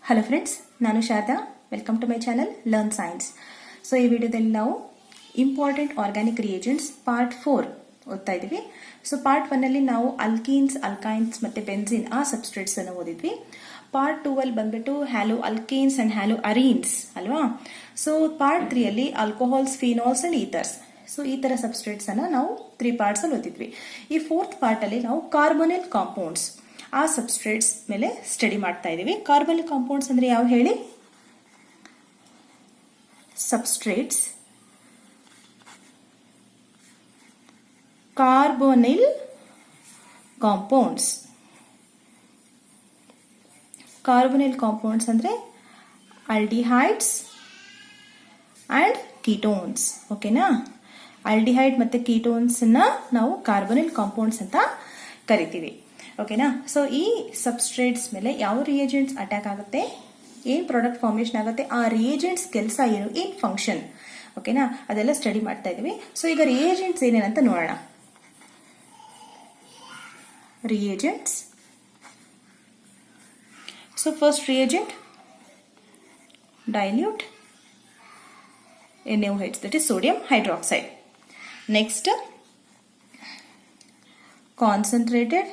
Hello friends, ನಾನು Sharada. Welcome to my channel learn science. So ಈ ವಿಡಿಯೋದಲ್ಲಿ ನಾವು ಇಂಪಾರ್ಟೆಂಟ್ ಆರ್ಗ್ಯಾನಿಕ್ ರಿಯೇಜೆಂಟ್ಸ್ ಪಾರ್ಟ್ 4 ಓದ್ತಾ ಇದ್ದೀವಿ. ಸೊ ಪಾರ್ಟ್ 1 ಅಲ್ಲಿ ನಾವು ಅಲ್ಕೀನ್ಸ್, ಅಲ್ಕೈನ್ಸ್ ಮತ್ತೆ ಬೆನ್ಸಿನ್ ಆ ಸಬ್ಸ್ಟ್ರೇಟ್ಸ್ ಅನ್ನು ಓದಿದ್ವಿ. ಪಾರ್ಟ್ 2 ಅಲ್ಲಿ ಬಂದ್ಬಿಟ್ಟು ಹ್ಯಾಲೋ ಅಲ್ಕೇನ್ಸ್ ಅಂಡ್ ಹ್ಯಾಲೋ ಅರೀನ್ಸ್ ಅಲ್ವಾ. ಸೊ ಪಾರ್ಟ್ 3 ಅಲ್ಲಿ alcohols, phenols and ethers. So ಈ ತರ ಸಬ್ಸ್ಟ್ರೇಟ್ಸ್ ಅನ್ನ ನಾವು 3 ಪಾರ್ಟ್ಸ್ ಅಲ್ಲಿ ಓದಿದ್ವಿ. ಈ 4th ಪಾರ್ಟ್ ಅಲ್ಲಿ ನಾವು ಕಾರ್ಬೊನಿಲ್ ಕಾಂಪೌಂಡ್ಸ್ ಆ ಸಬ್ಸ್ಟ್ರೇಟ್ಸ್ ಮೇಲೆ ಸ್ಟಡಿ ಮಾಡ್ತಾ ಇದೀವಿ. ಕಾರ್ಬನಿಕ್ ಕಾಂಪೌಂಡ್ಸ್ ಅಂದ್ರೆ ಯಾವ ಹೇಳಿ? Substrates carbonyl compounds. Carbonyl compounds ಅಂದ್ರೆ ಆಲ್ಡಿಹೈಡ್ಸ್ ಅಂಡ್ ಕೀಟೋನ್ಸ್. ಓಕೆನಾ? ಆಲ್ಡಿಹೈಡ್ ಮತ್ತೆ ಕೀಟೋನ್ಸ್ ನಾವು ಕಾರ್ಬೊನಿಲ್ ಕಾಂಪೌಂಡ್ಸ್ ಅಂತ ಕರಿತೀವಿ. ಓಕೆನಾ? ಸೊ ಈ ಸಬ್ಸ್ಟ್ರೇಟ್ಸ್ ಮೇಲೆ ಯಾವ ರಿಯೇಜೆಂಟ್ಸ್ ಅಟ್ಯಾಕ್ ಆಗುತ್ತೆ, ಏನ್ ಪ್ರಾಡಕ್ಟ್ ಫಾರ್ಮೇಶನ್ ಆಗುತ್ತೆ, ಆ ರಿಯೇಜೆಂಟ್ಸ್ ಕೆಲಸ ಏನು, ಏನ್ ಫಂಕ್ಷನ್, ಓಕೆನಾ, ಅದೆಲ್ಲ ಸ್ಟಡಿ ಮಾಡ್ತಾ ಇದೀವಿ. ಸೊ ಈಗ ರಿಯೇಜೆಂಟ್ಸ್ ಏನೇನಂತ ನೋಡೋಣ. Reagents. So first reagent dilute NaOH, that is sodium hydroxide. Next concentrated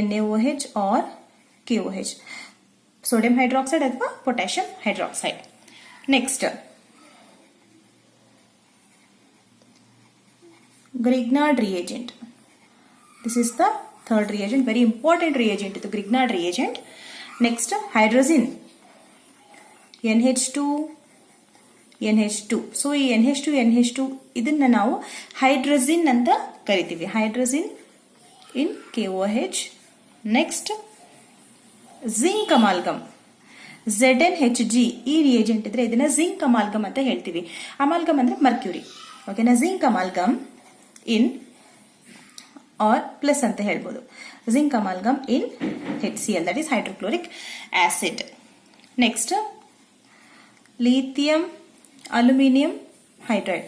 NaOH or KOH, sodium hydroxide ಅಥವಾ potassium hydroxide. Next Grignard reagent. This is the third reagent, very important reagent, the Grignard reagent. Next hydrazine, NH2 so ಈ NH2 ಇದನ್ನ ನಾವು ಹೈಡ್ರಜಿನ್ ಅಂತ ಕರಿತೀವಿ. ಹೈಡ್ರಜಿನ್ ಇನ್ KOH. Next zinc amalgam, ZnHg. ಈ reagent ಇದ್ರೆ ಇದನ್ನ zinc amalgam ಅಂತ ಹೇಳ್ತೀವಿ. ಅಮಾಲ್ಗಮ್ ಅಂದ್ರೆ ಮರ್ಕ್ಯೂರಿ. ಓಕೆನಾ? Zinc amalgam in R plus ಅಂತ ಹೇಳ್ಬೋದು. Zinc amalgam in HCl, that is hydrochloric acid. Next lithium aluminium hydride,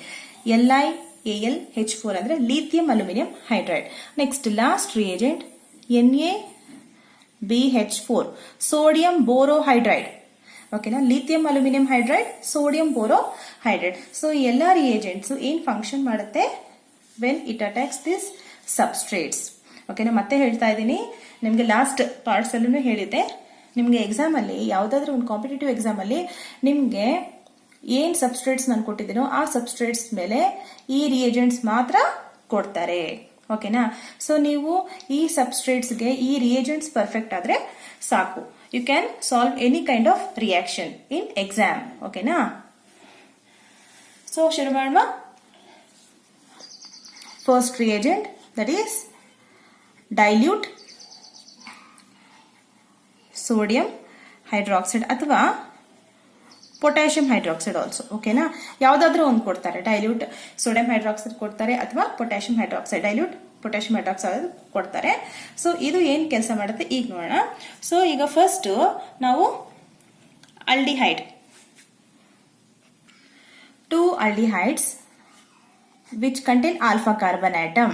LiAlH4 ಅಂದ್ರೆ lithium aluminium hydride. Next last reagent NaBH4, sodium borohydride. ಓಕೆನಾ? Lithium aluminium hydride, sodium borohydride. So ಈ ಎಲ್ಲಾ reagents ಏನ್ function ಮಾಡುತ್ತೆ when it attacks this substrates. ಓಕೆನಾ? ಮತ್ತೆ ಹೇಳ್ತಾ ಇದ್ದೀನಿ, ನಿಮ್ಗೆ ಲಾಸ್ಟ್ ಪಾರ್ಟ್ಸ್ ಅಲ್ಲೂ ಹೇಳಿದ್ದೆ, ನಿಮ್ಗೆ ಎಕ್ಸಾಮ್ ಅಲ್ಲಿ ಯಾವ್ದಾದ್ರು ಒಂದು ಕಾಂಪಿಟೇಟಿವ್ ಎಕ್ಸಾಮ್ ಅಲ್ಲಿ ನಿಮ್ಗೆ ಏನ್ ಸಬ್ಸ್ಟ್ರೇಟ್ಸ್ ನಾನು ಕೊಟ್ಟಿದ್ದೀನೋ ಆ ಸಬ್ಸ್ಟ್ರೇಟ್ಸ್ ಮೇಲೆ ಈ ರಿಯೇಜೆಂಟ್ಸ್ ಮಾತ್ರ ಕೊಡ್ತಾರೆ. ಓಕೆನಾ? ಸೊ ನೀವು ಈ ಸಬ್ಸ್ಟ್ರೇಟ್ಸ್ಗೆ ಈ ರಿಯೇಜೆಂಟ್ಸ್ ಪರ್ಫೆಕ್ಟ್ ಆದ್ರೆ ಸಾಕು, you can solve any kind of reaction in exam. ಓಕೆನಾ? ಸೊ ಶುರು ಮಾಡುವ. First reagent that is dilute sodium hydroxide ಅಥವಾ ಪೊಟ್ಯಾಷಿಯಂ ಹೈಡ್ರಾಕ್ಸೈಡ್ ಆಲ್ಸೋ. ಓಕೆನಾ? ಯಾವ್ದಾದ್ರೂ ಒಂದು ಕೊಡ್ತಾರೆ. ಡೈಲ್ಯೂಟ್ ಸೋಡಿಯಂ ಹೈಡ್ರಾಕ್ಸೈಡ್ ಕೊಡ್ತಾರೆ ಅಥವಾ potassium hydroxide, dilute potassium hydroxide ಕೊಡ್ತಾರೆ. ಸೊ ಇದು ಏನ್ ಕೆಲಸ ಮಾಡುತ್ತೆ ಈಗ ನೋಡೋಣ. ಸೊ ಈಗ ಫಸ್ಟ್ ನಾವು aldehyde, 2 aldehydes which contain alpha carbon atom.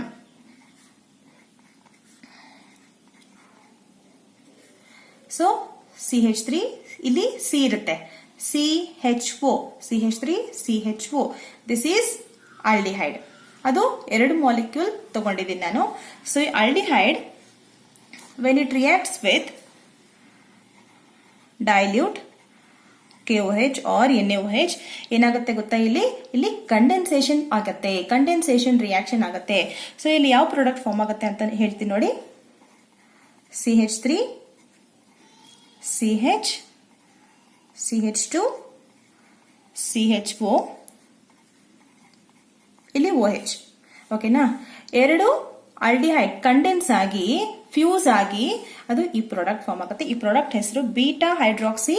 So CH3 ಇಲ್ಲಿ C ಇರುತ್ತೆ, CH3CHO, ದಿಸ್ ಈಸ್ ಆಲ್ಡಿಹೈಡ್. ಅದು 2 ಮಾಲಿಕ್ಯೂಲ್ ತಗೊಂಡಿದ್ದೀನಿ ನಾನು. ಸೊ ಈ aldehyde when it reacts with dilute KOH or NaOH ಏನಾಗುತ್ತೆ ಗೊತ್ತಾ, ಇಲ್ಲಿ ಕಂಡೆನ್ಸೇಷನ್ ಆಗುತ್ತೆ, ಕಂಡೆನ್ಸೇಷನ್ ರಿಯಾಕ್ಷನ್ ಆಗುತ್ತೆ. ಸೊ ಇಲ್ಲಿ ಯಾವ ಪ್ರಾಡಕ್ಟ್ ಫಾರ್ಮ್ ಆಗುತ್ತೆ ಅಂತ ಹೇಳ್ತೀನಿ ನೋಡಿ. CH3 CH CH2 CHO ಇಲ್ಲಿ OH. ಓಕೆನಾ? 2 ಆಲ್ಡಿಹೈಡ್ ಕಂಡೆನ್ಸ್ ಆಗಿ ಫ್ಯೂಸ್ ಆಗಿ ಅದು ಈ ಪ್ರಾಡಕ್ಟ್ ಫಾರ್ಮ್ ಆಗುತ್ತೆ. ಈ ಪ್ರಾಡಕ್ಟ್ ಹೆಸರು ಬೀಟಾ ಹೈಡ್ರಾಕ್ಸಿ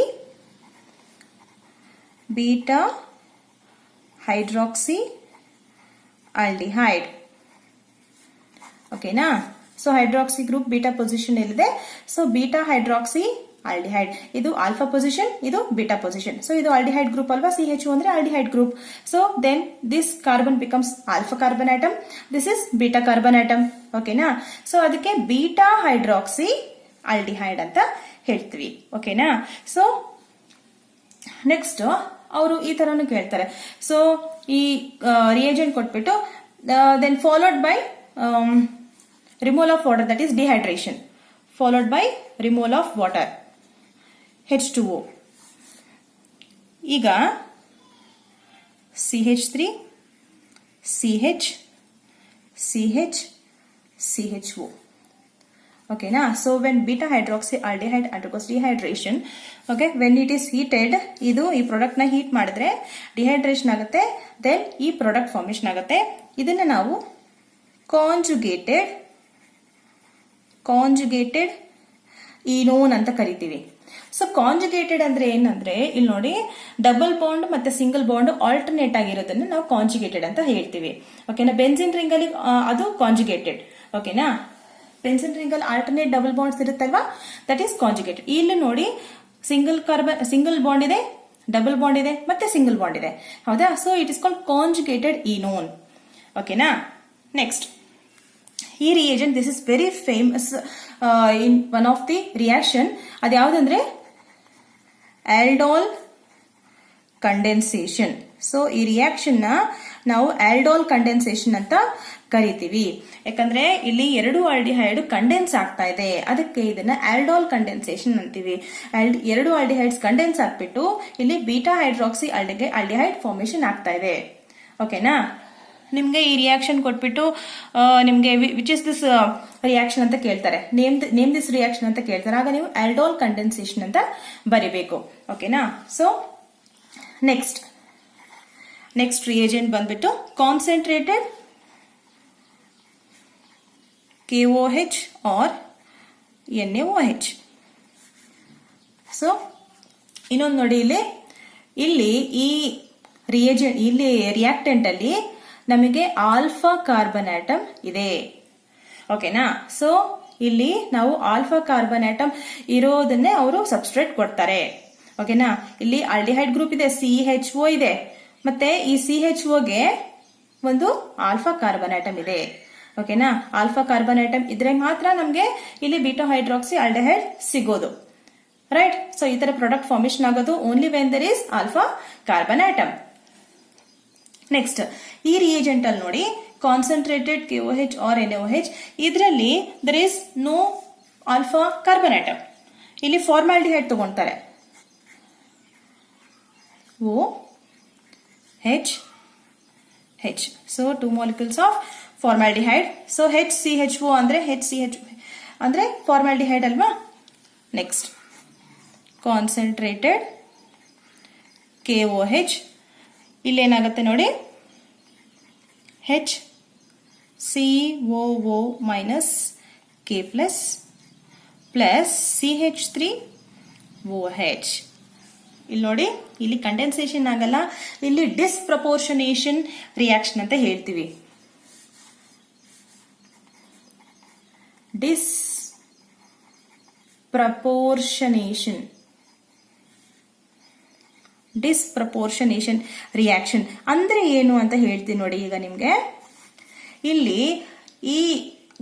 ಆಲ್ಡಿಹೈಡ್. ಓಕೆನಾ? So hydroxy group beta position ಇಲ್ಲಿದೆ. ಸೊ ಬೀಟಾ ಹೈಡ್ರಾಕ್ಸಿ ಆಲ್ಡಿಹೈಡ್, ಇದು ಆಲ್ಫಾ ಪೊಸಿಷನ್, ಇದು ಬೀಟಾ ಪೊಸಿಷನ್. ಸೊ ಇದು ಆಲ್ಡಿಹೈಡ್ ಗ್ರೂಪ್ ಅಲ್ವಾ, CHO ಅಂದ್ರೆ aldehyde group. So then this carbon becomes alpha carbon atom, this is beta carbon atom. ಓಕೆನಾ? So ಅದಕ್ಕೆ beta hydroxy aldehyde ಅಂತ ಹೇಳ್ತೀವಿ. ಓಕೆನಾ? ಸೊ ನೆಕ್ಸ್ಟ್ ಅವರು ಈ ತರನು ಕೇಳ್ತಾರೆ. ಸೊ ಈ ರಿಯೇಜೆಂಟ್ ಕೊಟ್ಬಿಟ್ಟು then followed by removal of water, that is dehydration, followed by removal of water H2O. ಈಗ CH3 CH CH CHO. Okay, na? So when beta hydroxyaldehyde undergoes dehydration, okay, when it is heated, idu ee product na heat madidre dehydration agutte, then ee product formation agutte. Idanna ನಾವು conjugated enone ಅಂತ ಕರಿತೀವಿ. So conjugated ಅಂದ್ರೆ ಏನಂದ್ರೆ, ಇಲ್ಲಿ ನೋಡಿ double bond ಮತ್ತೆ single bond alternate ಆಗಿರೋದನ್ನ ನಾವು conjugated ಅಂತ ಹೇಳ್ತೀವಿ. ಓಕೆನಾ? ಬೆನ್ಸಿನ್ ರಿಂಗ್ ಅಲ್ಲಿ ಅದು ಕಾಂಜುಗೇಟೆಡ್. ಓಕೆನಾ? ಬೆನ್ಸಿನ್ ರಿಂಗ್ ಅಲ್ಲಿ ಆಲ್ಟರ್ನೇಟ್ ಡಬಲ್ ಬಾಂಡ್ಸ್ ಇರುತ್ತಲ್ವಾ, ದಟ್ ಈಸ್ ಕಾಂಜುಗೇಟೆಡ್. ಇಲ್ಲಿ ನೋಡಿ ಸಿಂಗಲ್ ಬಾಂಡ್ ಇದೆ, ಡಬಲ್ ಬಾಂಡ್ ಇದೆ, ಮತ್ತೆ ಸಿಂಗಲ್ ಬಾಂಡ್ ಇದೆ. ಹೌದಾ? So it is called conjugated enone. ಓಕೆನಾ? ನೆಕ್ಸ್ಟ್, ಈ reagent this is very famous in one of the reaction. ಅದು ಯಾವ್ದಂದ್ರೆ ಆಲ್ಡೋಲ್ ಕಂಡೆನ್ಸೇಷನ್. ಸೊ ಈ ರಿಯಾಕ್ಷನ್ ನ ನಾವು ಆಲ್ಡೋಲ್ ಕಂಡೆನ್ಸೇಷನ್ ಅಂತ ಕರಿತೀವಿ. ಯಾಕಂದ್ರೆ ಇಲ್ಲಿ ಎರಡು ಆಲ್ಡಿಹೈಡ್ ಕಂಡೆನ್ಸ್ ಆಗ್ತಾ ಇದೆ, ಅದಕ್ಕೆ ಇದನ್ನ ಆಲ್ಡೋಲ್ ಕಂಡೆನ್ಸೇಷನ್ ಅಂತೀವಿ. ಎರಡು ಆಲ್ಡಿಹೈಡ್ಸ್ ಕಂಡೆನ್ಸ್ ಆಗ್ಬಿಟ್ಟು ಇಲ್ಲಿ ಬೀಟಾ ಹೈಡ್ರಾಕ್ಸಿ ಆಲ್ಡಿಹೈಡ್ ಫಾರ್ಮೇಶನ್ ಆಗ್ತಾ ಇದೆ. ಓಕೆನಾ? ನಿಮ್ಗೆ ಈ ರಿಯಾಕ್ಷನ್ ಕೊಟ್ಬಿಟ್ಟು ನಿಮ್ಗೆ ವಿಚ್ ಇಸ್ ದಿಸ್ ರಿಯಾಕ್ಷನ್ ಅಂತ ಕೇಳ್ತಾರೆ, ನೇಮ್ ದಿಸ್ ರಿಯಾಕ್ಷನ್ ಅಂತ ಕೇಳ್ತಾರೆ. ಆಗ ನೀವು ಆಲ್ಡೋಲ್ ಕಂಡೆನ್ಸೇಷನ್ ಅಂತ ಬರಿಬೇಕು. ಓಕೆನಾ? ಸೊ ನೆಕ್ಸ್ಟ್ ರಿಯೇಜೆಂಟ್ ಬಂದ್ಬಿಟ್ಟು concentrated KOH or NaOH. So ಇನ್ನೊಂದು ನೋಡಿ, ಇಲ್ಲಿ ಈ ರಿಯೇಜೆಂಟ್, ಇಲ್ಲಿ ರಿಯಾಕ್ಟೆಂಟ್ ಅಲ್ಲಿ ನಮಗೆ ಆಲ್ಫಾ ಕಾರ್ಬನ್ ಆಟಮ್ ಇದೆ. ಓಕೆನಾ? ಸೊ ಇಲ್ಲಿ ನಾವು ಆಲ್ಫಾ ಕಾರ್ಬನ್ ಆಟಮ್ ಇರೋದನ್ನೇ ಅವರು ಸಬ್ಸ್ಟ್ರೇಟ್ ಕೊಡ್ತಾರೆ. ಓಕೆನಾ? ಇಲ್ಲಿ ಆಲ್ಡಿಹೈಡ್ ಗ್ರೂಪ್ ಇದೆ, CHO ಇದೆ, ಮತ್ತೆ ಈ CHOಗೆ ಒಂದು ಆಲ್ಫಾ ಕಾರ್ಬನ್ ಆಟಮ್ ಇದೆ. ಓಕೆನಾ? ಆಲ್ಫಾ ಕಾರ್ಬನ್ ಆಟಮ್ ಇದ್ರೆ ಮಾತ್ರ ನಮ್ಗೆ ಇಲ್ಲಿ ಬೀಟಾ ಹೈಡ್ರಾಕ್ಸಿ ಆಲ್ಡಿಹೈಡ್ ಸಿಗೋದು. ರೈಟ್? ಸೊ ಈ ತರ ಪ್ರಾಡಕ್ಟ್ ಫಾರ್ಮೇಶನ್ ಆಗೋದು only when there is alpha carbon atom. Next, ಈ ರಿಯೇಜೆಂಟ್ ಅಲ್ಲಿ ನೋಡಿ ಕಾನ್ಸಂಟ್ರೇಟೆಡ್ KOH ಆರ್ NaOH, ಇದರಲ್ಲಿ there is no alpha carbon atom. ಇಲ್ಲಿ ಫಾರ್ಮಾಲ್ಡಿಹೈಡ್ ತಗೊಂತಾರೆ, OH. So 2 molecules of formaldehyde. So HCHO ಅಂದ್ರೆ HCHO ಅಂದ್ರೆ ಫಾರ್ಮಾಲ್ಡಿಹೈಡ್ ಅಲ್ವಾ. ನೆಕ್ಸ್ಟ್, ಕಾನ್ಸಂಟ್ರೇಟೆಡ್ KOH, ಇಲ್ಲೇನಾಗುತ್ತೆ ನೋಡಿ, HCOO minus K plus CH3OH. ಇಲ್ಲಿ ನೋಡಿ, ಇಲ್ಲಿ ಕಂಡೆನ್ಸೇಷನ್ ಆಗಲ್ಲ, ಇಲ್ಲಿ ಡಿಸ್ಪ್ರಪೋರ್ಷನೇಷನ್ ರಿಯಾಕ್ಷನ್ ಅಂತ ಹೇಳ್ತೀವಿ. ಡಿಸ್ಪ್ರಪೋರ್ಷನೇಷನ್ ರಿಯಾಕ್ಷನ್ ಅಂದ್ರೆ ಏನು ಅಂತ ಹೇಳ್ತೀನಿ ನೋಡಿ. ಈಗ ನಿಮ್ಗೆ ಇಲ್ಲಿ ಈ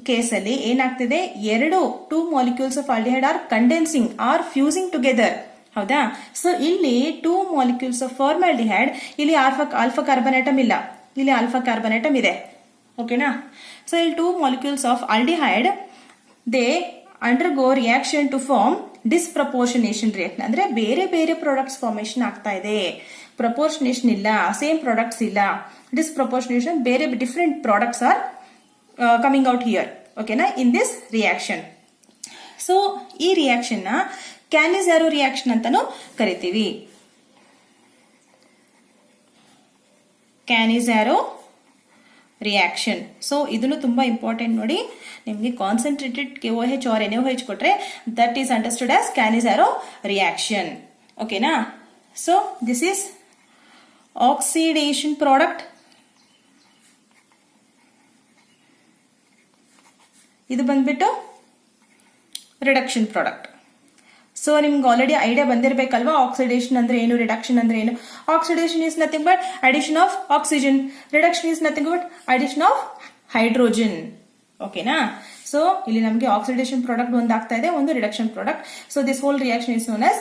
ಕೇಸಲ್ಲಿ ಏನಾಗ್ತಿದೆ, 2 molecules of aldehyde are condensing or fusing together. ಹೌದಾ? ಸೊ ಇಲ್ಲಿ 2 molecules ಆಫ್ ಫಾರ್ಮಾಲ್ಡಿಹೈಡ್, ಇಲ್ಲಿ ಆಲ್ಫಾ ಕಾರ್ಬನ್ ಆಟಮ್ ಇಲ್ಲ, ಇಲ್ಲಿ ಆಲ್ಫಾ ಕಾರ್ಬನ್ ಆಟಮ್ ಇದೆ. ಓಕೆನಾ? ಸೊ ಇಲ್ಲಿ 2 molecules of aldehyde they undergo reaction to form disproportionation reaction. ಅಂದ್ರೆ ಬೇರೆ ಬೇರೆ ಪ್ರಾಡಕ್ಟ್ಸ್ ಫಾರ್ಮೇಶನ್ ಆಗ್ತಾ ಇದೆ, ಪ್ರಪೋರ್ಷನೇಷನ್ ಇಲ್ಲ, ಸೇಮ್ ಪ್ರಾಡಕ್ಟ್ಸ್ ಇಲ್ಲ, ಡಿಸ್ಪ್ರಪೋರ್ಷನೇಷನ್, ಬೇರೆ different products are coming out here. ಓಕೆನಾ? In this reaction. ಸೊ ಈ ರಿಯಾಕ್ಷನ್ ನ ಕ್ಯಾನಿಜಾರೋ ರಿಯಾಕ್ಷನ್ ಅಂತಾನು ಕರಿತೀವಿ. ಕ್ಯಾನಿಜಾರೋ ರಿಯಾಕ್ಷನ್. ಸೊ ಇದನ್ನು ತುಂಬಾ ಇಂಪಾರ್ಟೆಂಟ್ ನೋಡಿ. ನಿಮಗೆ ಕಾನ್ಸಂಟ್ರೇಟೆಡ್ KOH ಆರ್ NaOH ಕೊಟ್ರೆ that is understood as Cannizzaro reaction. ಓಕೆನಾ? So this is oxidation product. ಇದು ಬಂದ್ಬಿಟ್ಟು ರಿಡಕ್ಷನ್ ಪ್ರಾಡಕ್ಟ್. ಸೊ ನಿಮ್ಗೆ ಆಲ್ರೆಡಿ ಐಡಿಯಾ ಬಂದಿರಬೇಕಲ್ವಾ, ಆಕ್ಸಿಡೇಷನ್ ಅಂದ್ರೆ ಏನು, ರಿಡಕ್ಷನ್ ಅಂದ್ರೆ ಏನು. Oxidation is nothing but addition of oxygen, reduction is nothing but addition of hydrogen. ಓಕೆನಾ? ಸೊ ಇಲ್ಲಿ ನಮಗೆ ಆಕ್ಸಿಡೇಷನ್ ಪ್ರಾಡಕ್ಟ್ ಒಂದು ಆಗ್ತಾ ಇದೆ, ಒಂದು reduction product. So this whole reaction is known as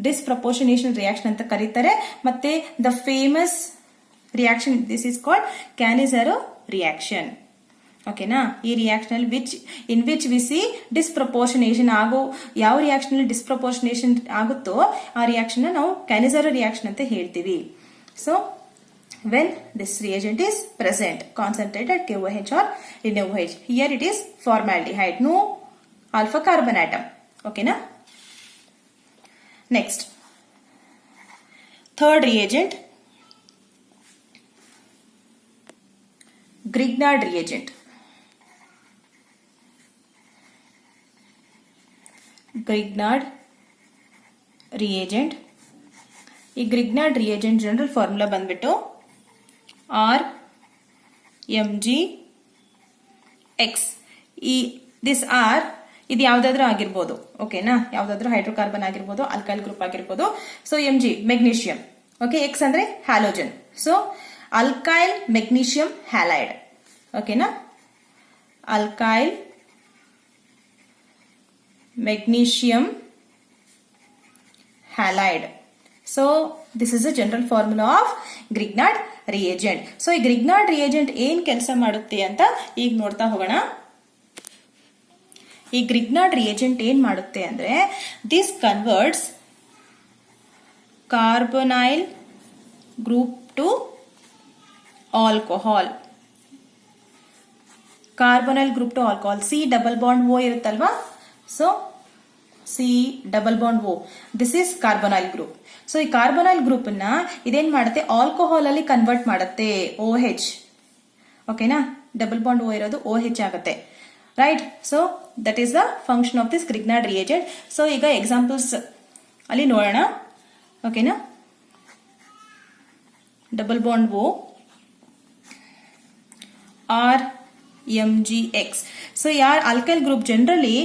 ಡಿಸ್ಪ್ರಪೋರ್ಷನೇಷನ್ reaction ಅಂತ ಕರೀತಾರೆ. ಮತ್ತೆ the famous reaction this is called Cannizzaro reaction. ಓಕೆನಾ? ಈ reaction in which we see disproportionation ಆಗೋ, ಯಾವ ರಿಯಾಕ್ಷನ್ ಅಲ್ಲಿ ಡಿಸ್ಪ್ರಪೋರ್ಷನೇಷನ್ ಆಗುತ್ತೋ ಆ ರಿಯಾಕ್ಷನ್ ನಾವು ಕ್ಯಾನಿಜಾರೋ ರಿಯಾಕ್ಷನ್ ಅಂತ ಹೇಳ್ತೀವಿ. So when this reagent is present, concentrated KOH or NaOH. Here it is formaldehyde, no alpha carbon atom. Okay na? Next, third reagent, Grignard reagent. Grignard reagent. ಈ Grignard reagent general formula ಬಂದ್ಬಿಟ್ಟು RMgX. This R ಇದು ಯಾವ್ದಾದ್ರೂ ಆಗಿರ್ಬೋದು. ಓಕೆನಾ? ಯಾವ್ದಾದ್ರೂ hydrocarbon ಆಗಿರ್ಬೋದು, alkyl group ಆಗಿರ್ಬೋದು. So Mg magnesium. Okay, X ಅಂದ್ರೆ halogen. So alkyl magnesium halide. ಓಕೆನಾ? Alkyl magnesium halide. So this is a general formula of Grignard reagent. So ಈ Grignard reagent ಏನ್ ಕೆಲಸ ಮಾಡುತ್ತೆ ಅಂತ ಈಗ ನೋಡ್ತಾ ಹೋಗೋಣ. ಈ Grignard reagent ಏನ್ ಮಾಡುತ್ತೆ ಅಂದ್ರೆ this converts carbonyl group to alcohol. Carbonyl group to alcohol. C double bond O ಇರುತ್ತಲ್ವಾ? So C double bond O. This is carbonyl group. So ಈ ಕಾರ್ಬೊನೈಲ್ ಗ್ರೂಪ್ ನ ಇದೇನ್ ಮಾಡುತ್ತೆ, ಆಲ್ಕೋಹಾಲ್ ಅಲ್ಲಿ ಕನ್ವರ್ಟ್ ಮಾಡುತ್ತೆ, OH. ಓಕೆನಾ? ಡಬಲ್ ಬಾಂಡ್ O ಇರೋದು OH ಆಗುತ್ತೆ, right? So that is the function of this Grignard reagent. So ಈಗ ಎಕ್ಸಾಂಪಲ್ಸ್ ಅಲ್ಲಿ ನೋಡೋಣ. ಓಕೆನಾ? Double bond O, RMgX. So ಯಾರ್ ಆಲ್ಕೈಲ್ ಗ್ರೂಪ್ ಜನರಲಿ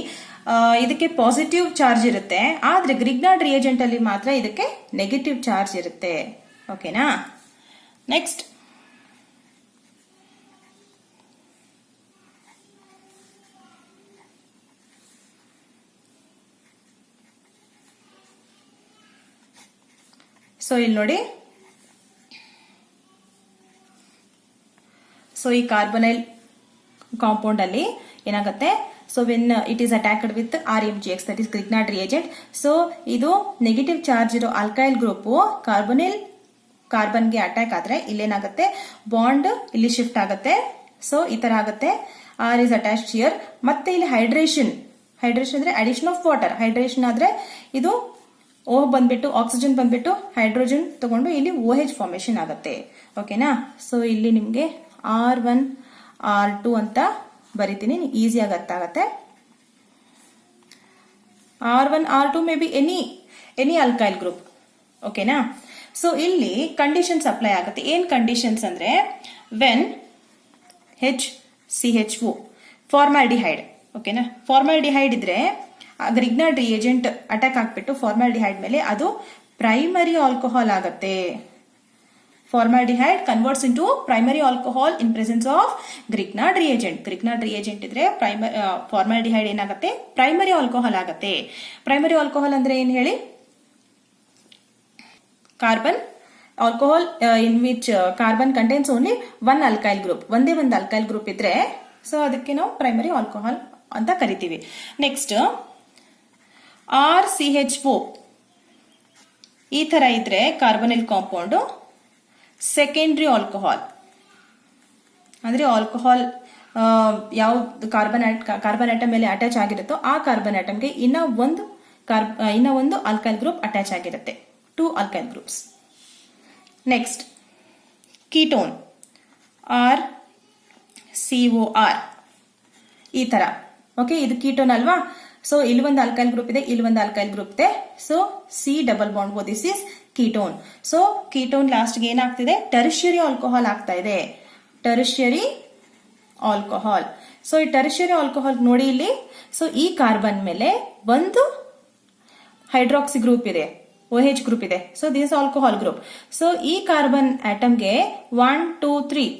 ಇದಕ್ಕೆ ಪಾಸಿಟಿವ್ ಚಾರ್ಜ್ ಇರುತ್ತೆ, ಆದ್ರೆ Grignard ರಿಯೇಜೆಂಟ್ ಅಲ್ಲಿ ಮಾತ್ರ ಇದಕ್ಕೆ ನೆಗೆಟಿವ್ ಚಾರ್ಜ್ ಇರುತ್ತೆ. ಓಕೆನಾ? ನೆಕ್ಸ್ಟ್, ಸೊ ಇಲ್ಲಿ ನೋಡಿ, ಸೊ ಈ ಕಾರ್ಬೊನೈಲ್ ಕಾಂಪೌಂಡ್ ಅಲ್ಲಿ ಏನಾಗುತ್ತೆ, so when it is attacked with RMgX, that is Grignard reagent. so ಇದು ನೆಗೆಟಿವ್ ಚಾರ್ಜ್ ಇರೋ ಆಲ್ಕೈಲ್ ಗ್ರೂಪ್ ಕಾರ್ಬೊನಿಲ್ ಕಾರ್ಬನ್ ಗೆ ಅಟ್ಯಾಕ್ ಆದ್ರೆ ಇಲ್ಲೇನಾಗುತ್ತೆ, ಬಾಂಡ್ ಇಲ್ಲಿ ಶಿಫ್ಟ್ ಆಗುತ್ತೆ. ಸೊ ಈ ತರ ಆಗುತ್ತೆ, R is attached here. ಮತ್ತೆ ಇಲ್ಲಿ ಹೈಡ್ರೇಷನ್ ಅಂದ್ರೆ ಅಡಿಷನ್ ಆಫ್ ವಾಟರ್. ಹೈಡ್ರೇಷನ್ ಆದ್ರೆ ಇದು O ಬಂದ್ಬಿಟ್ಟು ಆಕ್ಸಿಜನ್ ಬಂದ್ಬಿಟ್ಟು ಹೈಡ್ರೋಜನ್ ತಗೊಂಡು ಇಲ್ಲಿ OH ಫಾರ್ಮೇಶನ್ ಆಗುತ್ತೆ. ಓಕೆನಾ? ಸೊ ಇಲ್ಲಿ ನಿಮ್ಗೆ R1 R2 ಅಂತ ಬರಿತೀನಿ, ಈಸಿಯಾಗಿ ಅರ್ಥ ಆಗತ್ತೆ. R1 R2 may be any alkyl group. ಓಕೆನಾ? ಸೊ ಇಲ್ಲಿ ಕಂಡೀಷನ್ಸ್ ಅಪ್ಲೈ ಆಗುತ್ತೆ. ಏನ್ ಕಂಡೀಷನ್ಸ್ ಅಂದ್ರೆ, ವೆನ್ HCHO ಫಾರ್ಮಾಲ್ಡಿಹೈಡ್. ಓಕೆನಾ? ಫಾರ್ಮಾಲ್ಡಿಹೈಡ್ ಇದ್ರೆ Grignard ರಿಯೇಜೆಂಟ್ ಅಟ್ಯಾಕ್ ಆಗ್ಬಿಟ್ಟು ಫಾರ್ಮಾಲ್ಡಿಹೈಡ್ ಮೇಲೆ ಅದು ಪ್ರೈಮರಿ ಆಲ್ಕೋಹಾಲ್ ಆಗುತ್ತೆ. Formaldehyde converts into primary alcohol in presence of Grignard reagent. Grignard reagent ಇದ್ರೆ ಫಾರ್ಮಾಲ್ಡಿಹೈಡ್ ಏನಾಗುತ್ತೆ, ಪ್ರೈಮರಿ ಆಲ್ಕೋಹಾಲ್ ಆಗುತ್ತೆ. ಪ್ರೈಮರಿ ಆಲ್ಕೋಹಾಲ್ ಅಂದ್ರೆ ಏನ್ ಹೇಳಿ, carbon alcohol in which carbon contains only one alkyl group. ಒಂದೇ ಒಂದು ಅಲ್ಕೈಲ್ ಗ್ರೂಪ್ ಇದ್ರೆ ಸೊ ಅದಕ್ಕೆ ನಾವು ಪ್ರೈಮರಿ ಆಲ್ಕೋಹಾಲ್ ಅಂತ ಕರಿತೀವಿ. ನೆಕ್ಸ್ಟ್, RCHO ಈ ತರ ಇದ್ರೆ ಕಾರ್ಬನಿಲ್ ಕಾಂಪೌಂಡ್ ಸೆಕೆಂಡ್ರಿ ಆಲ್ಕೋಹಾಲ್ ಅಂದ್ರೆ ಆಲ್ಕೋಹಾಲ್ ಯಾವ ಕಾರ್ಬನ್ ಆಟಮ್ ಮೇಲೆ ಅಟ್ಯಾಚ್ ಆಗಿರುತ್ತೋ ಆ ಕಾರ್ಬನ್ ಆಟಮ್ಗೆ ಇನ್ನ ಒಂದು ಆಲ್ಕೈಲ್ ಗ್ರೂಪ್ ಅಟ್ಯಾಚ್ ಆಗಿರುತ್ತೆ. 2 alkyl groups. Next, ketone RCOR ಈ ತರ. ಓಕೆ, ಇದು ಕೀಟೋನ್ ಅಲ್ವಾ? ಸೊ ಇಲ್ಲಿ ಒಂದು ಆಲ್ಕೈಲ್ ಗ್ರೂಪ್ ಇದೆ, ಇಲ್ಲಿ ಒಂದು ಆಲ್ಕೈಲ್ ಗ್ರೂಪ್ ಇದೆ. ಸೊ C double bond O, this is ketone. So ketone ಲಾಸ್ಟ್ಗೆ ಏನಾಗ್ತಿದೆ, ಟೆರಿಷಿಯರಿ ಆಲ್ಕೋಹಾಲ್ ಆಗ್ತಾ ಇದೆ. ಟೆರಿಷಿಯರಿ ಆಲ್ಕೋಹಾಲ್. ಸೊ ಈ ಟೆರಿಷಿಯರಿ ಆಲ್ಕೋಹಾಲ್ ನೋಡಿ ಇಲ್ಲಿ, ಸೊ ಈ ಕಾರ್ಬನ್ ಮೇಲೆ ಒಂದು ಹೈಡ್ರಾಕ್ಸಿ ಗ್ರೂಪ್ ಇದೆ. OH group so. So this alcohol group. So ಈ ಕಾರ್ಬನ್ ಆಟಮ್ಗೆ 1 2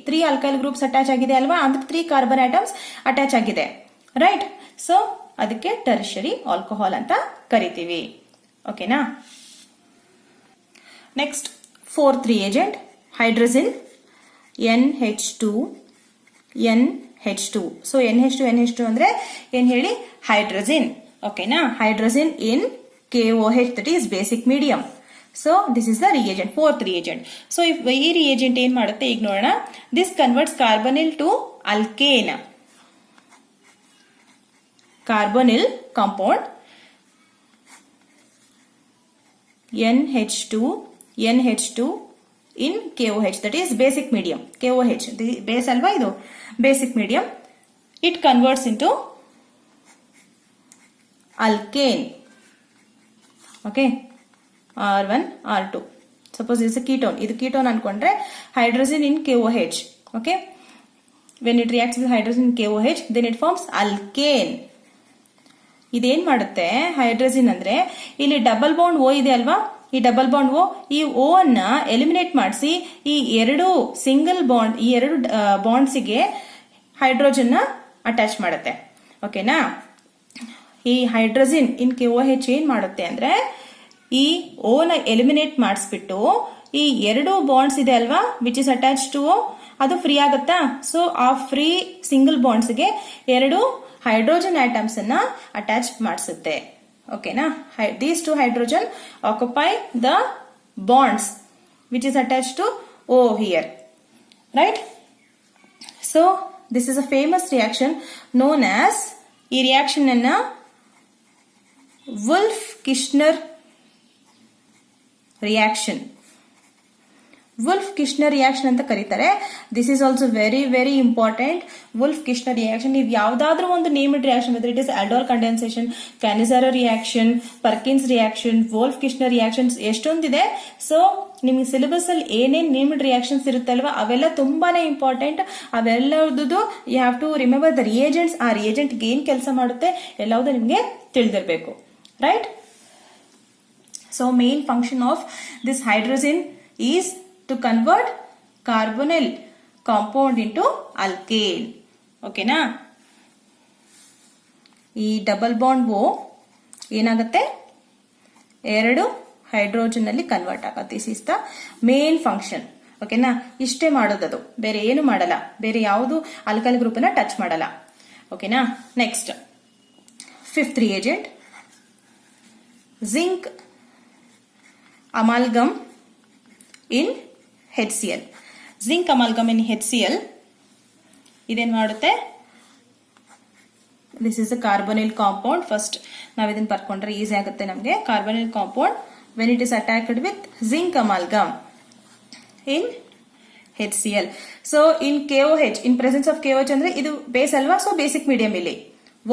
3 ಆಲ್ಕೈಲ್ ಗ್ರೂಪ್ಸ್ ಅಟ್ಯಾಚ್ ಆಗಿದೆ ಅಲ್ವಾ, ಅಂದ್ರೆ 3 ಕಾರ್ಬನ್ ಆಟಮ್ಸ್ ಅಟ್ಯಾಚ್ ಆಗಿದೆ, ರೈಟ್. ಸೊ ಅದಕ್ಕೆ ಟೆರ್ಷರಿ ಆಲ್ಕೋಹಾಲ್ ಅಂತ ಕರಿತೀವಿ. ಓಕೆನಾ. Next fourth reagent hydrogen NH2. So NH2 ಅಂದ್ರೆ ಏನ್ ಹೇಳಿ, ಹೈಡ್ರೋಜನ್. ಓಕೆನಾ. Hydrogen in KOH, that is basic medium. So this is the reagent, fourth reagent. So if ಈ reagent ಏನ್ ಮಾಡುತ್ತೆ ಈಗ ನೋಡೋಣ. This converts carbonyl to alkane. Carbonyl compound NH2 in KOH, that is basic medium. KOH the base alva idu basic medium. It converts into alkane. Okay, R1 R2. Suppose this is a ketone. Idu ketone ankondre hydrogen in KOH. Okay, when it reacts with hydrogen in KOH, then it forms alkane. ಇದೇನ್ ಮಾಡುತ್ತೆ hydrogen ಅಂದ್ರೆ, ಇಲ್ಲಿ double bond O ಇದೆ ಅಲ್ವಾ, ಈ double bond O, ಈ O ಅನ್ನ eliminate ಮಾಡಿಸಿ ಈ ಎರಡು ಸಿಂಗಲ್ ಬಾಂಡ್, ಈ ಎರಡು ಬಾಂಡ್ಸಿಗೆ ಹೈಡ್ರೋಜನ್ ನ ಅಟ್ಯಾಚ್ ಮಾಡುತ್ತೆ. ಓಕೆನಾ. ಈ ಹೈಡ್ರೋಜನ್ ಇನ್ KOH ಏನ್ ಮಾಡುತ್ತೆ ಅಂದ್ರೆ, ಈ O ನ ಎಲಿಮಿನೇಟ್ ಮಾಡಿಸ್ಬಿಟ್ಟು ಈ ಎರಡು ಬಾಂಡ್ಸ್ ಇದೆ ಅಲ್ವಾ which is attach to O, ಅದು ಫ್ರೀ ಆಗುತ್ತಾ. ಸೊ ಆ ಫ್ರೀ ಸಿಂಗಲ್ ಬಾಂಡ್ಸ್ಗೆ ಎರಡು ಹೈಡ್ರೋಜನ್ ಆಟಮ್ಸ್ ಅನ್ನ ಅಟ್ಯಾಚ್ ಮಾಡಿಸುತ್ತೆ. ಓಕೆನಾ. These two hydrogen occupy the bonds which is attach to O here, right. So this is a famous reaction known as, ಈ reaction ಅನ್ನ ವುಲ್ಫ್-ಕಿಶ್ನರ್ ರಿಯಾಕ್ಷನ್, ವುಲ್ಫ್-ಕಿಶ್ನರ್ ರಿಯಾಕ್ಷನ್ ಅಂತ ಕರೀತಾರೆ. This is also very very important. Wolff Kishner reaction, ನೀವು ಯಾವ್ದಾದ್ರೂ ಒಂದು named reaction, whether it is ಆಲ್ಡೋಲ್ condensation, Cannizzaro reaction, Perkins reaction, Wolff Kishner reactions ಎಷ್ಟೊಂದಿದೆ. So ನಿಮಗೆ syllabus ಅಲ್ಲಿ ಏನೇನ್ ನೇಮ್ಡ್ ರಿಯಾಕ್ಷನ್ಸ್ ಇರುತ್ತಲ್ವಾ ಅವೆಲ್ಲ ತುಂಬಾನೇ ಇಂಪಾರ್ಟೆಂಟ್. ಅವೆಲ್ಲದು you have to remember the reagents. ಆ ರಿಯೇಜೆಂಟ್ ಏನ್ ಕೆಲಸ ಮಾಡುತ್ತೆ ಎಲ್ಲವುದು ನಿಮಗೆ ತಿಳಿದಿರಬೇಕು, right. So main function of this hydrogen is to convert carbonyl compound into alkane. ಓಕೆನಾ. ಈ ಡಬಲ್ ಬಾಂಡ್ O ಏನಾಗುತ್ತೆ, ಎರಡು ಹೈಡ್ರೋಜನ್ ಅಲ್ಲಿ ಕನ್ವರ್ಟ್ ಆಗುತ್ತೆ. This is the main function. ಓಕೆನಾ. ಇಷ್ಟೇ ಮಾಡೋದದು, ಬೇರೆ ಏನು ಮಾಡಲ್ಲ, ಬೇರೆ ಯಾವುದು ಆಲ್ಕೈಲ್ ಗ್ರೂಪ್ ಅನ್ನ ಟಚ್ ಮಾಡಲ್ಲ. ಓಕೆನಾ. Next fifth reagent zinc amalgam in HCl. Zinc amalgam in HCl ಇದೇನ್ ಮಾಡುತ್ತೆ, this is a carbonyl compound. First ನಾವ್ ಇದನ್ನ ಬರ್ಕೊಂಡ್ರೆ ಈಸಿ ಆಗುತ್ತೆ ನಮ್ಗೆ. Carbonyl compound when it is attacked with zinc amalgam in HCl. So in KOH, in presence of KOH ಅಂದ್ರೆ ಇದು base ಅಲ್ವಾ, ಸೊ ಬೇಸಿಕ್ ಮೀಡಿಯಂ. ಇಲ್ಲಿ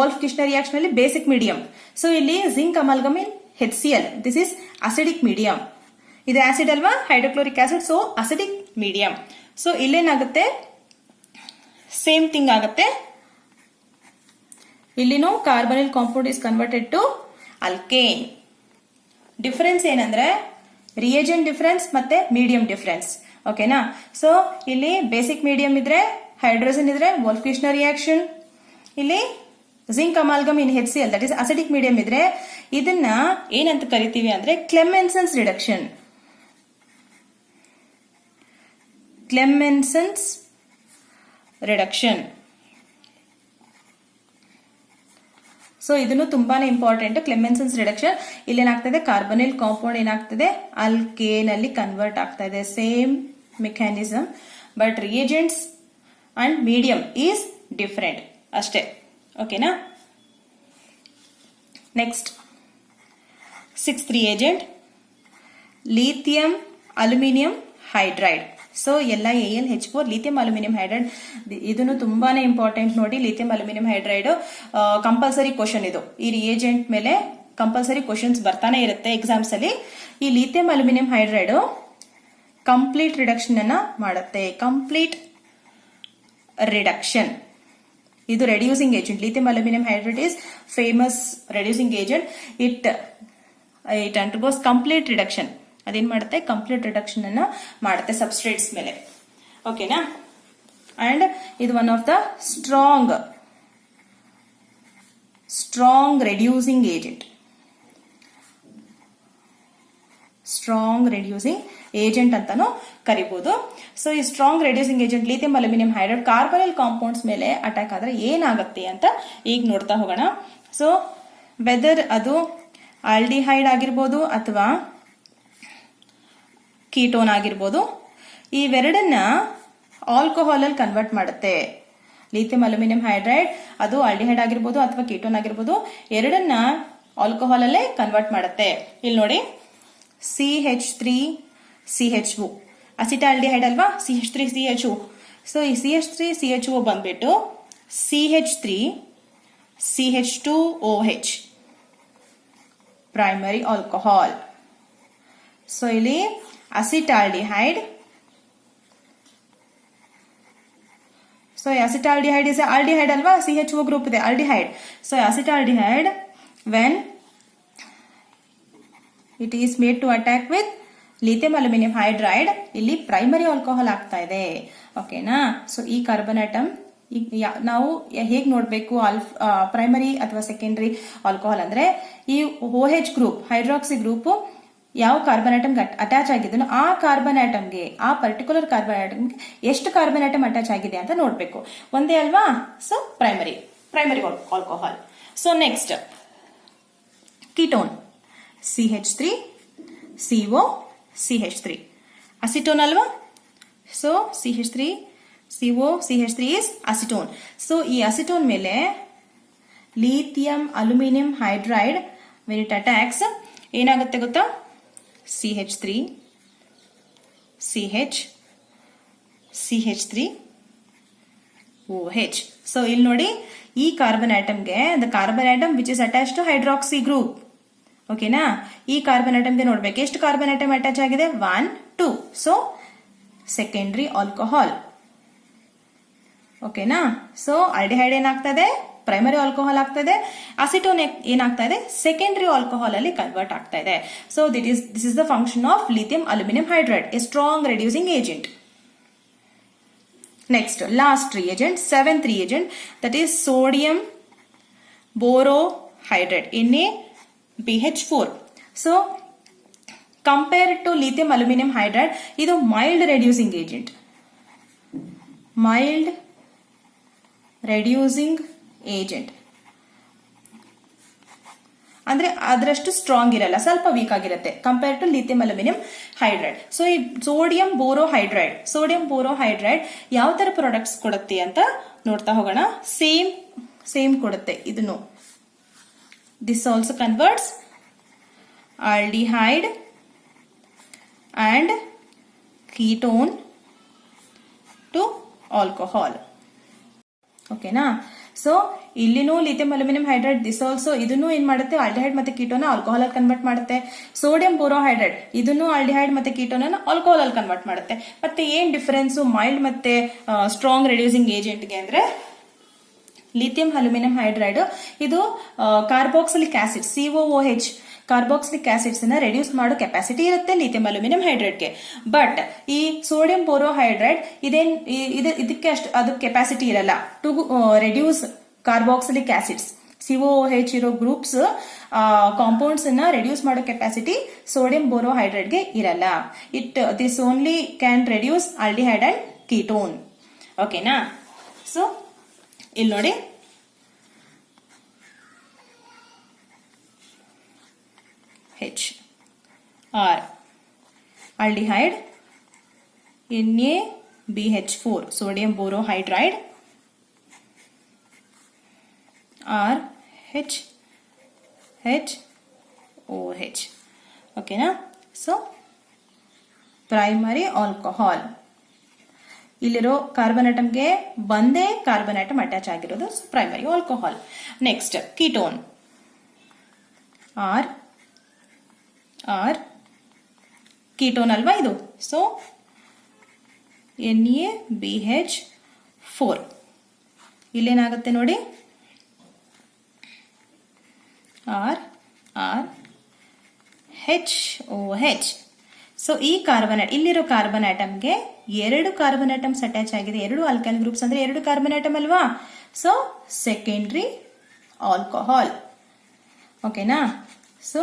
ವುಲ್ಫ್-ಕಿಶ್ನರ್ ರಿಯಾಕ್ಷನ್ ಅಲ್ಲಿ ಬೇಸಿಕ್ ಮೀಡಿಯಂ. ಸೊ ಇಲ್ಲಿ zinc amalgam in HCl, this is acidic medium. ಇದು acid ಅಲ್ವಾ, hydrochloric acid, so acidic medium. So ಇಲ್ಲೇನಾಗುತ್ತೆ, same thing ಆಗುತ್ತೆ. ಇಲ್ಲಿನೂ carbonyl compound is converted to alkane. Difference ಏನಂದ್ರೆ reagent difference ಮತ್ತೆ medium difference. ಓಕೆನಾ. So ಇಲ್ಲಿ ಬೇಸಿಕ್ ಮೀಡಿಯಂ ಇದ್ರೆ, ಹೈಡ್ರೋಜನ್ ಇದ್ರೆ ವುಲ್ಫ್-ಕಿಶ್ನರ್ ರಿಯಾಕ್ಷನ್. ಇಲ್ಲಿ zinc amalgam in HCl, that is acidic medium ಇದ್ರೆ ಇದನ್ನ ಏನಂತ ಕರಿತೀವಿ ಅಂದ್ರೆ Clemmensen's reduction. Clemmensen's reduction. So ಇದನ್ನು ತುಂಬಾನೇ ಇಂಪಾರ್ಟೆಂಟ್, ಕ್ಲೆಮೆನ್ಸನ್ಸ್ ರಿಡಕ್ಷನ್. ಇಲ್ಲಿ ಏನಾಗ್ತದೆ, ಕಾರ್ಬನಿಲ್ ಕಾಂಪೌಂಡ್ ಏನಾಗ್ತದೆ ಅಲ್ಕೇನ್ ಅಲ್ಲಿ ಕನ್ವರ್ಟ್ ಆಗ್ತಾ ಇದೆ. Same mechanism, but reagents and medium is different ಅಷ್ಟೇ. ಓಕೆನಾ. Next sixth reagent lithium aluminium hydride. So ಎಲ್ಲ AlH4 ಲಿಥಿಯಂ ಅಲ್ಯೂಮಿನಿಯಂ ಹೈಡ್ರೈಡ್. ಇದನ್ನು ತುಂಬಾನೇ ಇಂಪಾರ್ಟೆಂಟ್ ನೋಡಿ. Lithium aluminium hydride compulsory question. ಇದು ಈ ರಿಯೇಜೆಂಟ್ ಮೇಲೆ ಕಂಪಲ್ಸರಿ ಕ್ವಶನ್ಸ್ ಬರ್ತಾನೆ ಇರುತ್ತೆ ಎಕ್ಸಾಮ್ಸ್ ಅಲ್ಲಿ. ಈ lithium aluminium hydride complete reduction ಅನ್ನ ಮಾಡುತ್ತೆ. Complete reduction. ಇದು reducing agent. Lithium aluminium hydride is famous reducing agent. It it undergoes complete reduction. ಅದೇನ್ ಮಾಡುತ್ತೆ, ಕಂಪ್ಲೀಟ್ ರಿಡಕ್ಷನ್ ಅನ್ನ ಮಾಡುತ್ತೆ ಸಬ್ಸ್ಟ್ರೇಟ್ಸ್ ಮೇಲೆ. ಓಕೆನಾ. ಅಂಡ್ ಇದು one of the strong reducing agent. Strong reducing agent ಅಂತಾನು ಕರಿಬಹುದು. ಸೊ ಈ strong reducing agent lithium aluminium hydride carbonyl compounds ಮೇಲೆ ಅಟ್ಯಾಕ್ ಆದ್ರೆ ಏನಾಗುತ್ತೆ ಅಂತ ಈಗ ನೋಡ್ತಾ ಹೋಗೋಣ. ಸೊ ವೆದರ್ ಅದು ಆಲ್ಡಿಹೈಡ್ ಆಗಿರ್ಬೋದು ಅಥವಾ ಕೀಟೋನ್ ಆಗಿರ್ಬೋದು, ಇವೆರಡನ್ನ ಆಲ್ಕೋಹಾಲ್ ಅಲ್ಲಿ ಕನ್ವರ್ಟ್ ಮಾಡುತ್ತೆ. ಲಿಥಿಯಂ ಅಲ್ಯೂಮಿನಿಯಂ ಹೈಡ್ರೈಡ್ ಅದು ಆಲ್ಡಿಹೈಡ್ ಆಗಿರ್ಬೋದು ಅಥವಾ ಕೀಟೋನ್ ಆಗಿರ್ಬೋದು, ಎರಡನ್ನ ಆಲ್ಕೋಹಾಲ್ ಅಲ್ಲೇ ಕನ್ವರ್ಟ್ ಮಾಡುತ್ತೆ. ಇಲ್ಲಿ ನೋಡಿ, CH3CHO ಅಸಿಟಾಲ್ಡಿಹೈಡ್ ಅಲ್ವಾ, CH3CHO. ಸೊ ಈ CH3CHO ಬಂದ್ಬಿಟ್ಟು CH3CH2OH ಪ್ರೈಮರಿ ಆಲ್ಕೋಹಾಲ್. ಸೊ ಇಲ್ಲಿ acetaldehyde. So acetaldehyde is aldehyde ಅಲ್ವಾ, CHO ಗ್ರೂಪ್ ಇದೆ aldehyde. So acetaldehyde when it is made to attack with lithium aluminium hydride, ಇಲ್ಲಿ ಪ್ರೈಮರಿ ಆಲ್ಕೋಹಾಲ್ ಆಗ್ತಾ ಇದೆ. ಓಕೆನಾ. ಸೊ ಈ ಕಾರ್ಬನ್ ಆಟಮ್ ನಾವು ಹೇಗ್ ನೋಡ್ಬೇಕು, ಪ್ರೈಮರಿ ಅಥವಾ ಸೆಕೆಂಡರಿ ಆಲ್ಕೋಹಾಲ್ ಅಂದ್ರೆ ಈ OH ಗ್ರೂಪ್, ಹೈಡ್ರಾಕ್ಸಿ ಗ್ರೂಪ್ ಯಾವ ಕಾರ್ಬನ್ ಆಟಮ್ ಅಟ್ಯಾಚ್ ಆಗಿದೆನೋ ಆ ಕಾರ್ಬನ್ ಆಟಮ್ಗೆ, ಆ ಪರ್ಟಿಕ್ಯುಲರ್ ಕಾರ್ಬನ್ ಆಟಮ್ಗೆ ಎಷ್ಟು ಕಾರ್ಬನ್ ಆಟಮ್ ಅಟ್ಯಾಚ್ ಆಗಿದೆ ಅಂತ ನೋಡ್ಬೇಕು. ಒಂದೇ ಅಲ್ವಾ. So primary alcohol. So next ketone, CH3COCH3 acetone ಅಲ್ವಾ. So CH3COCH3 is acetone. So ಈ ಅಸಿಟೋನ್ ಮೇಲೆ lithium aluminium hydride when it attacks ಏನಾಗುತ್ತೆ ಗೊತ್ತಾ, CH3CH3OH. ಸೊ ಇಲ್ಲಿ ನೋಡಿ, ಈ ಕಾರ್ಬನ್ ಆಟಮ್ಗೆ the carbon atom which is attach to hydroxy group. ಓಕೆನಾ. ಈ ಕಾರ್ಬನ್ ಆಟಮ್ಗೆ ನೋಡ್ಬೇಕು ಎಷ್ಟು ಕಾರ್ಬನ್ ಆಟಮ್ ಅಟ್ಯಾಚ್ ಆಗಿದೆ, 1 2. So secondary alcohol. ಓಕೆನಾ. ಸೊ ಆಲ್ಡಿಹೈಡ್ ಏನಾಗ್ತದೆ, ಪ್ರೈಮರಿ ಆಲ್ಕೋಹಾಲ್ ಆಗ್ತದೆ. ಅಸಿಟೋನ್ ಏನಾಗ್ತಾ ಇದೆ, ಸೆಕೆಂಡರಿ ಆಲ್ಕೋಹಾಲ್ ಅಲ್ಲಿ ಕನ್ವರ್ಟ್ ಆಗ್ತಾ ಇದೆ. So this is the function of lithium aluminium hydride, A strong reducing agent. Next last reagent, seventh reagent, that is sodium borohydride, NaBH4. So compared to lithium aluminum hydride, ಇದು mild reducing agent. mild reducing agent ಅಂದ್ರೆ ಅದರಷ್ಟು strong ಇರಲ್ಲ, ಸ್ವಲ್ಪ weak ಆಗಿರುತ್ತೆ compare to lithium aluminium hydride. So ಈ sodium borohydride ಯಾವ ತರ products ಕೊಡುತ್ತೆ ಅಂತ ನೋಡ್ತಾ ಹೋಗೋಣ. ಸೇಮ್ ಕೊಡುತ್ತೆ ಇದನ್ನು. This also converts aldehyde and ketone to alcohol. ಓಕೆನಾ. ಸೊ ಇಲ್ಲಿನೂ lithium aluminium hydride this also ಇದನ್ನು ಏನ್ ಮಾಡುತ್ತೆ, ಆಲ್ಡಿಹೈಡ್ ಮತ್ತೆ ಕೀಟೋನ್ ಆಲ್ಕೋಹಾಲ್ ಅಲ್ಲಿ ಕನ್ವರ್ಟ್ ಮಾಡುತ್ತೆ. ಸೋಡಿಯಂ ಬೋರೋಹೈಡ್ರೈಡ್ ಇದನ್ನು ಆಲ್ಡಿಹೈಡ್ ಮತ್ತೆ ಕೀಟೋನ್ ಆಲ್ಕೋಹಾಲ್ ಅಲ್ಲಿ ಕನ್ವರ್ಟ್ ಮಾಡುತ್ತೆ. ಮತ್ತೆ ಏನ್ ಡಿಫರೆನ್ಸ್ ಮೈಲ್ಡ್ ಮತ್ತೆ ಸ್ಟ್ರಾಂಗ್ ರೆಡ್ಯೂಸಿಂಗ್ ಏಜೆಂಟ್ಗೆ ಅಂದ್ರೆ, ಲಿಥಿಯಂ ಅಲ್ಯೂಮಿನಿಯಂ ಹೈಡ್ರೈಡ್ ಇದು carboxylic acid COOH carboxylic acids ನ ರೆಡ್ಯೂಸ್ ಮಾಡೋ ಕೆಪಾಸಿಟಿ ಇರುತ್ತೆ ಲಿಥಿಯಂ ಅಲ್ಯೂಮಿನಿಯಂ ಹೈಡ್ರೈಡ್ಗೆ. ಬಟ್ ಈ ಸೋಡಿಯಂ ಬೋರೋಹೈಡ್ರೈಡ್ ಇದಕ್ಕೆ ಅಷ್ಟು ಅದು ಕೆಪಾಸಿಟಿ ಇರಲ್ಲ to reduce carboxylic acids. COOH ಇರೋ ಗ್ರೂಪ್ಸ್ ಕಾಂಪೌಂಡ್ಸ್ ಅನ್ನ ರೆಡ್ಯೂಸ್ ಮಾಡೋ ಕೆಪಾಸಿಟಿ ಸೋಡಿಯಂ ಬೋರೋಹೈಡ್ರೈಡ್ಗೆ ಇರಲ್ಲ. This only can reduce aldehyde and ketone. ಓಕೆನಾ. ಸೊ ಇಲ್ಲಿ ನೋಡಿ, H R aldehyde, NaBH4 sodium borohydride, R H OH. Okay na. So primary alcohol. ಇಲ್ಲಿರೋ carbon ಆಟಮ್ಗೆ ಒಂದೇ ಕಾರ್ಬನ್ ಆಟಮ್ ಅಟ್ಯಾಚ್ ಆಗಿರೋದು primary alcohol. Next ketone, or ketone ಅಲ್ವಾ ಇದು. So NaBH4 ಇಲ್ಲೇನಾಗುತ್ತೆ ನೋಡಿ, ಆರ್ HOH. ಸೊ ಈ ಕಾರ್ಬನ್ ಇಲ್ಲಿರೋ ಕಾರ್ಬನ್ ಆಟಮ್ಗೆ 2 ಕಾರ್ಬನ್ ಆಟಮ್ಸ್ ಅಟ್ಯಾಚ್ ಆಗಿದೆ. 2 ಆಲ್ಕೈಲ್ ಗ್ರೂಪ್ಸ್ ಅಂದ್ರೆ 2 ಕಾರ್ಬನ್ ಆಟಮ್ ಅಲ್ವಾ? So secondary alcohol. ಓಕೆನಾ? So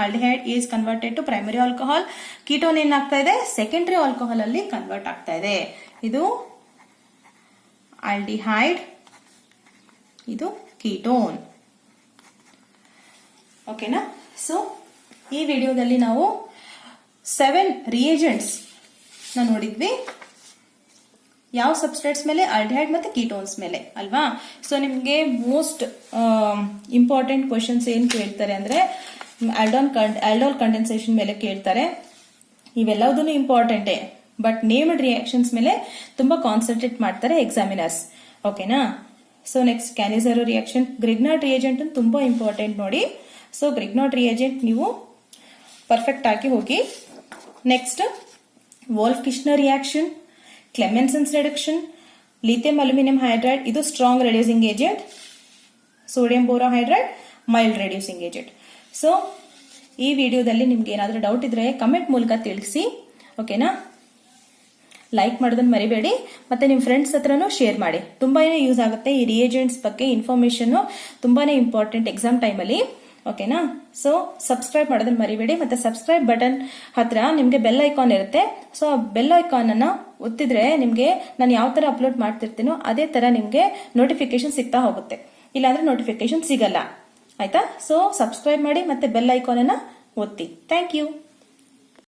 aldehyde is converted to primary alcohol. Ketone ಏನಾಗ್ತಾ ಇದೆ? ಸೆಕೆಂಡರಿ ಆಲ್ಕೋಹಾಲ್ ಅಲ್ಲಿ ಕನ್ವರ್ಟ್ ಆಗ್ತಾ ಇದೆ. ಇದು ಆಲ್ಡಿಹೈಡ್, ಇದು ಕೀಟೋನ್. ಓಕೆನಾ? ಸೊ ಈ ವಿಡಿಯೋದಲ್ಲಿ ನಾವು 7 ರಿಯೇಜೆಂಟ್ಸ್ ನೋಡಿದ್ವಿ. ಯಾವ ಸಬ್ಸ್ಟ್ರೇಟ್ಸ್ ಮೇಲೆ? ಆಲ್ಡಿಹೈಡ್ ಮತ್ತೆ ಕೀಟೋನ್ಸ್ ಮೇಲೆ ಅಲ್ವಾ? ಸೊ ನಿಮ್ಗೆ ಮೋಸ್ಟ್ ಇಂಪಾರ್ಟೆಂಟ್ ಕ್ವಶನ್ಸ್ ಏನ್ ಕೇಳ್ತಾರೆ ಅಂದ್ರೆ ಆಲ್ಡೋಲ್ ಕಂಡೆನ್ಸೇಷನ್ ಮೇಲೆ ಕೇಳ್ತಾರೆ. ಇವೆಲ್ಲದೂ ಇಂಪಾರ್ಟೆಂಟೇ, ಬಟ್ ನೇಮ್ಡ್ ರಿಯಾಕ್ಷನ್ಸ್ ಮೇಲೆ ತುಂಬಾ ಕಾನ್ಸಂಟ್ರೇಟ್ ಮಾಡ್ತಾರೆ ಎಕ್ಸಾಮಿನರ್ಸ್. ಓಕೆನಾ? So next Cannizzaro reaction, Grignard reagent ತುಂಬಾ ಇಂಪಾರ್ಟೆಂಟ್ ನೋಡಿ. ಸೊ ಗ್ರಿಗ್ನಾರ್ಡ್ ರಿಯೇಜೆಂಟ್ ನೀವು ಪರ್ಫೆಕ್ಟ್ ಆಗಿ ಹೋಗಿ. Next Wolff Kishner reaction, Clemmensen's reduction, lithium aluminium hydride ಇದು strong reducing agent, sodium borohydride mild reducing agent. So ಈ ವಿಡಿಯೋದಲ್ಲಿ ನಿಮ್ಗೆ ಏನಾದರೂ ಡೌಟ್ ಇದ್ರೆ ಕಮೆಂಟ್ ಮೂಲಕ ತಿಳಿಸಿ. ಓಕೆನಾ? ಲೈಕ್ ಮಾಡೋದನ್ನ ಮರಿಬೇಡಿ, ಮತ್ತೆ ನಿಮ್ಮ ಫ್ರೆಂಡ್ಸ್ ಹತ್ರನೂ ಶೇರ್ ಮಾಡಿ. ತುಂಬಾನೇ ಯೂಸ್ ಆಗುತ್ತೆ ಈ ರಿಯೇಜೆಂಟ್ಸ್ ಬಗ್ಗೆ ಇನ್ಫಾರ್ಮೇಶನ್, ತುಂಬಾನೇ ಇಂಪಾರ್ಟೆಂಟ್ ಎಕ್ಸಾಮ್ ಟೈಮಲ್ಲಿ. ಓಕೆನಾ? ಸೊ ಸಬ್ಸ್ಕ್ರೈಬ್ ಮಾಡೋದನ್ನ ಮರಿಬೇಡಿ. ಮತ್ತೆ ಸಬ್ಸ್ಕ್ರೈಬ್ ಬಟನ್ ಹತ್ರ ನಿಮ್ಗೆ ಬೆಲ್ ಐಕಾನ್ ಇರುತ್ತೆ. ಸೊ ಆ ಬೆಲ್ ಐಕಾನ್ ಅನ್ನ ಒತ್ತಿದ್ರೆ ನಿಮ್ಗೆ ನಾನು ಯಾವ ತರ ಅಪ್ಲೋಡ್ ಮಾಡ್ತಿರ್ತೀನೋ ಅದೇ ತರ ನಿಮ್ಗೆ ನೋಟಿಫಿಕೇಶನ್ ಸಿಗ್ತಾ ಹೋಗುತ್ತೆ. ಇಲ್ಲಾಂದ್ರೆ ನೋಟಿಫಿಕೇಶನ್ ಸಿಗಲ್ಲ. ಆಯ್ತಾ? ಸೊ ಸಬ್ಸ್ಕ್ರೈಬ್ ಮಾಡಿ ಮತ್ತೆ ಬೆಲ್ ಐಕಾನ್ ಅನ್ನ ಒತ್ತಿ. Thank you.